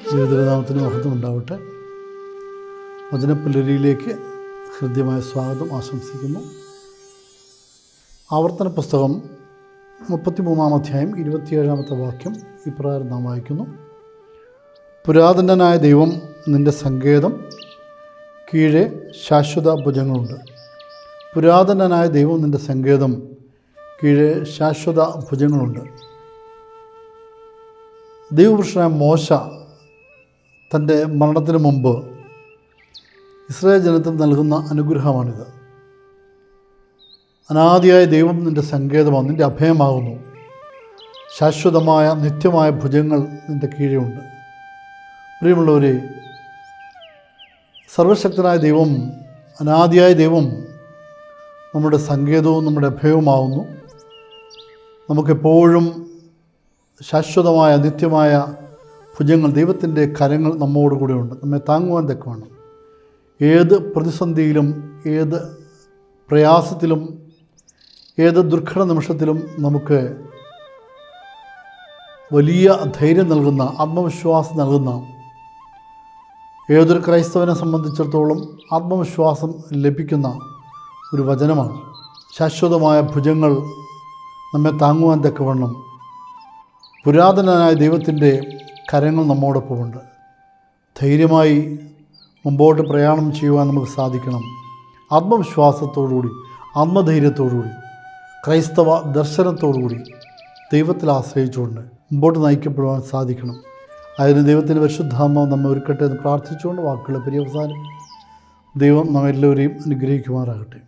ദൈവനാമത്തിന് മഹത്വം ഉണ്ടാവട്ടെ. വചനപ്പുലരിയിലേക്ക് ഹൃദ്യമായ സ്വാഗതം ആശംസിക്കുന്നു. ആവർത്തന പുസ്തകം 33-ാം അധ്യായം 27-ാമത്തെ വാക്യം ഇപ്രകാരം നാം വായിക്കുന്നു: പുരാതനനായ ദൈവം നിൻ്റെ സങ്കേതം, കീഴെ ശാശ്വത ഭുജങ്ങളുണ്ട്. പുരാതനനായ ദൈവം നിൻ്റെ സങ്കേതം, കീഴെ ശാശ്വത ഭുജങ്ങളുണ്ട്. ദൈവപുരുഷനായ മോശ തൻ്റെ മരണത്തിന് മുമ്പ് ഇസ്രായേൽ ജനത്തിന് നൽകുന്ന അനുഗ്രഹമാണിത്. അനാദിയായ ദൈവം നിൻ്റെ സങ്കേതമാണ്, നിൻ്റെ അഭയമാകുന്നു. ശാശ്വതമായ നിത്യമായ ഭുജങ്ങൾ നിൻ്റെ കീഴെയുണ്ട്. പ്രിയമുള്ളവരെ, സർവശക്തനായ ദൈവം, അനാദിയായ ദൈവം നമ്മുടെ സങ്കേതവും നമ്മുടെ അഭയവുമാകുന്നു. നമുക്കെപ്പോഴും ശാശ്വതമായ നിത്യമായ ഭുജങ്ങൾ, ദൈവത്തിൻ്റെ കരങ്ങൾ നമ്മോടുകൂടെ ഉണ്ട്. നമ്മെ താങ്ങുവാൻ തക്കവണ്ണം ഏത് പ്രതിസന്ധിയിലും, ഏത് പ്രയാസത്തിലും, ഏത് ദുർഘട നിമിഷത്തിലും നമുക്ക് വലിയ ധൈര്യം നൽകുന്ന, ആത്മവിശ്വാസം നൽകുന്ന, ഏതൊരു ക്രൈസ്തവനെ സംബന്ധിച്ചിടത്തോളം ആത്മവിശ്വാസം ലഭിക്കുന്ന ഒരു വചനമാണ്. ശാശ്വതമായ ഭുജങ്ങൾ നമ്മെ താങ്ങുവാൻ തക്കവണ്ണം പുരാതനനായ ദൈവത്തിൻ്റെ കരങ്ങൾ നമ്മോടൊപ്പമുണ്ട്. ധൈര്യമായി മുമ്പോട്ട് പ്രയാണം ചെയ്യുവാൻ നമുക്ക് സാധിക്കണം. ആത്മവിശ്വാസത്തോടുകൂടി, ആത്മധൈര്യത്തോടുകൂടി, ക്രൈസ്തവ ദർശനത്തോടുകൂടി ദൈവത്തിൽ ആശ്രയിച്ചുകൊണ്ട് മുമ്പോട്ട് നയിക്കപ്പെടുവാൻ സാധിക്കണം. അതിന് ദൈവത്തിൻ്റെ പരിശുദ്ധാത്മാവ് നമ്മെ ഒരുക്കട്ടെ എന്ന് പ്രാർത്ഥിച്ചുകൊണ്ട് വാക്കുകളെ പര്യവസാനം. ദൈവം നമ്മെല്ലാവരെയും അനുഗ്രഹിക്കുമാറാകട്ടെ.